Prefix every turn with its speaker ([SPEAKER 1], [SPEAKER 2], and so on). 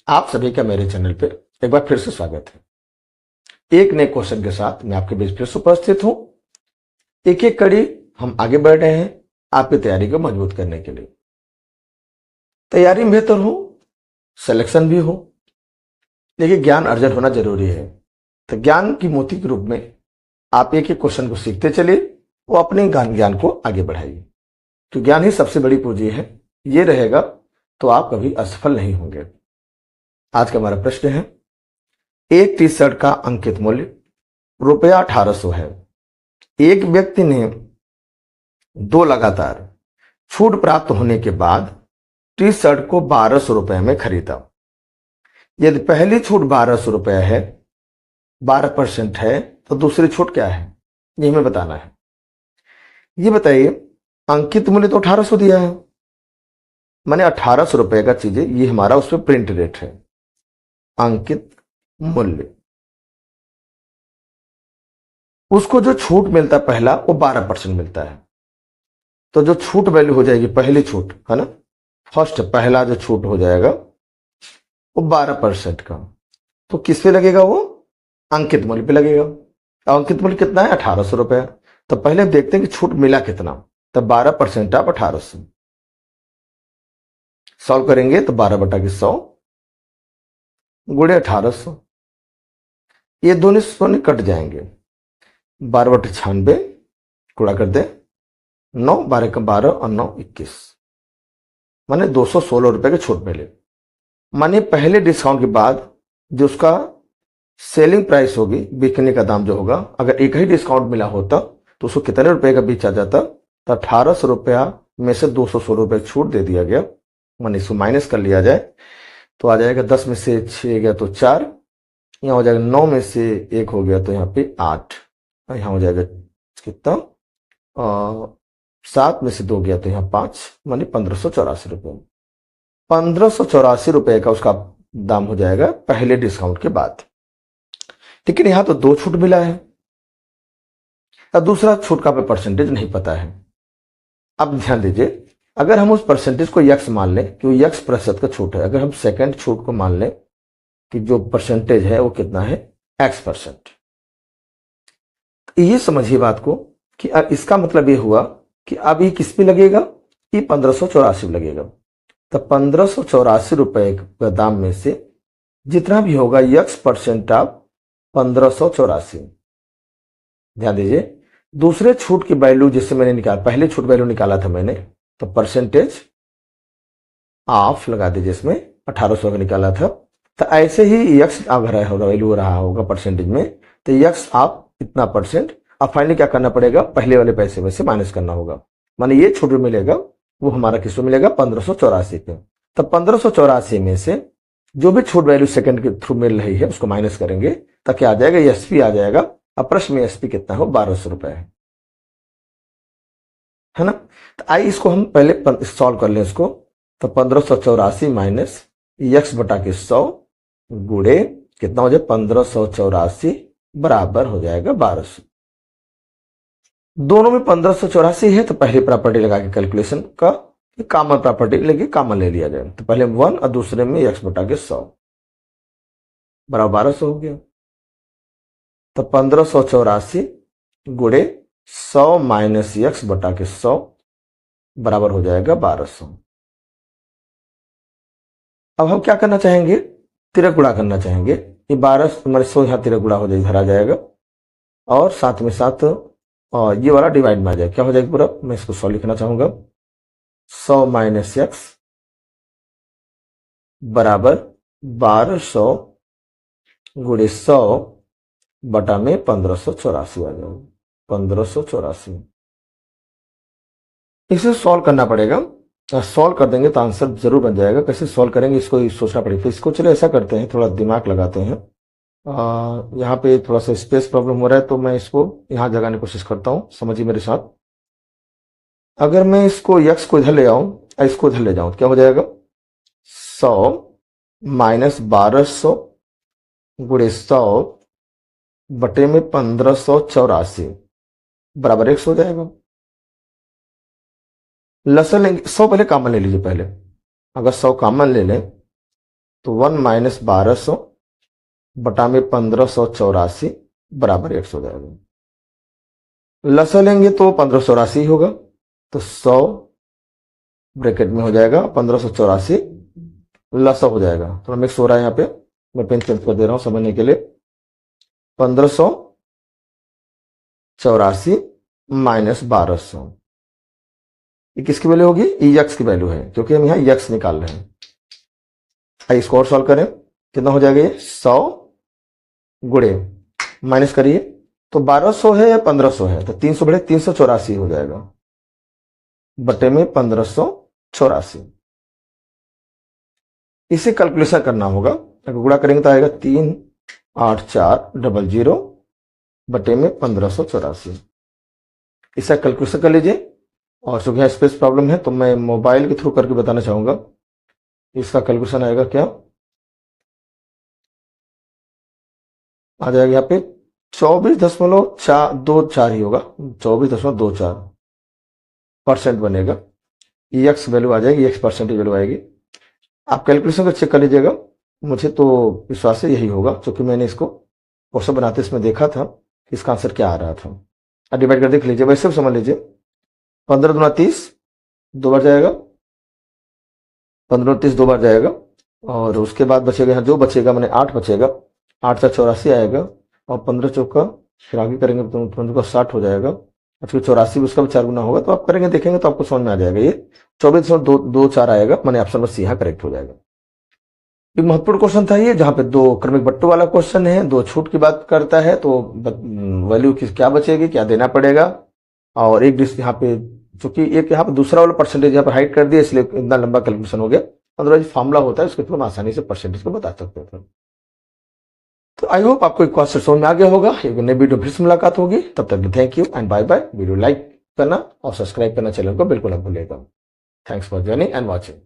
[SPEAKER 1] आप सभी का मेरे चैनल पे एक बार फिर से स्वागत है। एक नए क्वेश्चन के साथ मैं आपके बीच फिर से उपस्थित हूं। एक एक कड़ी हम आगे बढ़ रहे हैं आपकी तैयारी को मजबूत करने के लिए। तैयारी में बेहतर हो, सिलेक्शन भी हो, लेकिन ज्ञान अर्जन होना जरूरी है। तो ज्ञान की मोती के रूप में आप एक एक क्वेश्चन को सीखते चलिए और अपने ज्ञान को आगे बढ़ाइए। तो ज्ञान ही सबसे बड़ी पूंजी है, ये रहेगा तो आप कभी असफल नहीं होंगे। आज का हमारा प्रश्न है, एक टी शर्ट का अंकित मूल्य रुपया 1800 है। एक व्यक्ति ने दो लगातार छूट प्राप्त होने के बाद टी शर्ट को 1200 रुपए में खरीदा। यदि पहली छूट 1200 रुपए है, 12% है, तो दूसरी छूट क्या है, ये हमें बताना है। ये बताइए, अंकित मूल्य तो 1800 दिया है, माने 1800 रुपए का चीज है, ये हमारा उस पर प्रिंट रेट है। अंकित मूल्य, उसको जो छूट मिलता है पहला, वो 12% मिलता है। तो जो छूट वैल्यू हो जाएगी, पहली छूट है ना, फर्स्ट पहला जो छूट हो जाएगा वो 12% का, तो किस पे लगेगा, वो अंकित मूल्य पे लगेगा। अंकित मूल्य कितना है, 1800 रुपए। तो पहले देखते हैं कि छूट मिला कितना। तो 12% ऑफ 1800 सॉल्व करेंगे तो 12/100 गुणे 1800, ये दोनों सोने कट जाएंगे। 12/96 गुणा कर दे, 9 12 का 12 और 9 21, माने 216 रुपए की छूट मिले। माने पहले डिस्काउंट के बाद जो उसका सेलिंग प्राइस होगी, बिकने का दाम जो होगा, अगर एक ही डिस्काउंट मिला होता तो उसको कितने रुपए का बीच आ जाता। तो 1800 रुपया में से 216 रुपए छूट दे दिया गया, माने इसको माइनस कर लिया जाए तो आ जाएगा 10 में से 6 गया तो 4, यहाँ हो जाएगा 9 में से 1 हो गया तो यहाँ पे 8, यहाँ हो जाएगा कितना, 7 में से 2 गया तो यहाँ 5, माने 1584 रुपये। 1584 रुपये का उसका दाम हो जाएगा पहले डिस्काउंट के बाद। लेकिन यहां तो 2 छूट मिला है, अब दूसरा छूट का परसेंटेज नहीं पता है। अब ध्यान दीजिए, अगर हम उस परसेंटेज को यक्स मान लें कि वो यक्स प्रतिशत का छूट है, अगर हम सेकंड छूट को मान लें कि जो परसेंटेज है वो कितना है, x%। ये समझिए बात को कि अब इसका मतलब ये हुआ कि अब ये किस पे लगेगा, ये 1584 लगेगा। तो 1584 रुपए के दाम में से जितना भी होगा x% ऑफ 1584। ध्यान दीजिए, दूसरे छूट की वैल्यू जिससे मैंने निकाला, पहले छूट वैल्यू निकाला था मैंने, तो परसेंटेज ऑफ लगा दीजिए, इसमें 1800 का निकाला था। तो ऐसे ही यक्स वैल्यू रहा होगा परसेंटेज में, तो यक्स आप इतना परसेंट। अब फाइनली क्या करना पड़ेगा, पहले वाले पैसे में से माइनस करना होगा, माने ये छूट मिलेगा वो हमारा किसको मिलेगा, 1584 पे। तो 1584 में से जो भी छूट वैल्यू सेकंड के थ्रू मिल रही है उसको माइनस करेंगे, ताकि आ जाएगा एसपी आ जाएगा। अब प्रश्न में एसपी कितना हो, 1200 रुपए है ना। तो आई इसको हम पहले सॉल्व कर लें इसको। तो 1584 माइनस x/100 गुणे कितना हो जाए, 1584 बराबर हो जाएगा 1200। दोनों में 1584 है, तो पहले प्रॉपर्टी लगा के कैलकुलेशन का कॉमन प्रॉपर्टी लेके कॉमन ले लिया जाए। तो पहले 1 और दूसरे में x/100 बराबर 1200 हो गया। तो 1584 गुणे 100 माइनस x/100 बराबर हो जाएगा 1200। अब हम क्या करना चाहेंगे, तिरक गुणा करना चाहेंगे। ये 1200 यहाँ तिरक गुणा हो जाए, इधर आ जाएगा, और साथ में साथ और ये वाला डिवाइड में आ जाए, क्या हो जाएगा पूरा। मैं इसको 100 लिखना चाहूंगा, 100 माइनस x बराबर 1200 गुणे 100 बटा में 1584 आ जाएगा, 1584। इसे सॉल्व करना पड़ेगा, सॉल्व कर देंगे तो आंसर जरूर बन जाएगा। कैसे सॉल्व करेंगे इसको सोचना पड़ेगा। तो इसको चलो ऐसा करते हैं, थोड़ा दिमाग लगाते हैं। यहाँ पे थोड़ा सा स्पेस प्रॉब्लम हो रहा है, तो मैं इसको यहाँ जगाने की कोशिश करता हूँ, समझिए मेरे साथ। अगर मैं इसको यक्स को इधर ले आऊं, इसको इधर ले जाऊं, क्या हो जाएगा, 100 माइनस 1200 गुणे 100 बटे में 1584 बराबर 100 हो जाएगा। लसन लेंगे, 100 पहले कॉमन ले लीजिए पहले। अगर 100 कॉमन ले लें तो 1 माइनस 1200 बटा में 1584 बराबर 100 हो जाएगा। लसा लेंगे तो 1584 होगा, तो 100 ब्रैकेट में हो जाएगा, 1584 लसा हो जाएगा। थोड़ा मिक्स हो रहा है यहाँ पे, मैं पेन चेंज कर दे रहा हूं समझने के लिए। 1584 माइनस 1200, ये किसकी वैल्यू होगी? एक्स की वैल्यू है, क्योंकि हम यहाँ एक्स निकाल रहे हैं। आइए इसको और सॉल्व करें, कितना हो जाएगा ये? 100 गुणे माइनस करिए, तो 1200 है या 1500 है, तो 300 बड़े 384 हो जाएगा, बटे में 1584। इसे कैलकुलेशन करना होगा, अगर गुणा करेंगे तो आएगा 38400 बटे में 1584। इसका कैलकुलेशन कर लीजिए। और चूंकि यहाँ स्पेस प्रॉब्लम है तो मैं मोबाइल के थ्रू करके बताना चाहूंगा। इसका कैलकुलेशन आएगा क्या, आ जाएगा यहाँ पे 24.24 ही होगा, 24.24% बनेगा। एक्स वैल्यू आ जाएगी, एक्स परसेंटेज वैल्यू आएगी। आप कैलकुलेशन को चेक कर लीजिएगा, मुझे तो विश्वास है यही होगा, क्योंकि मैंने इसको क्वेश्चन बनाते इसमें देखा था इसका आंसर क्या आ रहा था। अब डिवाइड कर देख लीजिए, वैसे भी समझ लीजिए। 15 दूना 30 दो बार जाएगा, 15 30 दो बार जाएगा, और उसके बाद बचेगा यहाँ जो बचेगा, मैंने 8 बचेगा, 8 से 84 आएगा, और 15 चौका फिर आगे करेंगे तो 15 60 हो जाएगा, और फिर 84 उसका भी 4 गुना होगा, तो आप करेंगे देखेंगे तो आपको समझ में आ जाएगा। ये 24.24 आएगा, मैंने ऑप्शन बस यहाँ करेक्ट हो जाएगा। एक महत्वपूर्ण क्वेश्चन था ये, जहां पे दो क्रमिक बट्टों वाला क्वेश्चन है, दो छूट की बात करता है, तो वैल्यू क्या बचेगी, क्या देना पड़ेगा, और एक डिस्क यहाँ पे, चूंकि एक यहाँ पे दूसरा वाला परसेंटेज यहाँ पर हाइड कर दिया, इसलिए इतना लंबा कैलकुलेशन हो गया। अदरवाइज फॉर्मूला होता है, उसके थ्रू हम आसानी से परसेंटेज को बता सकते थे। तो आई होप आपको एक क्वेश्चन समझ में आ गया होगा। एक नई वीडियो फिर से मुलाकात होगी, तब तक thank you and bye bye. Video like करना और सब्सक्राइब करना चैनल को बिल्कुल न भूलिएगा। Thanks for joining and watching.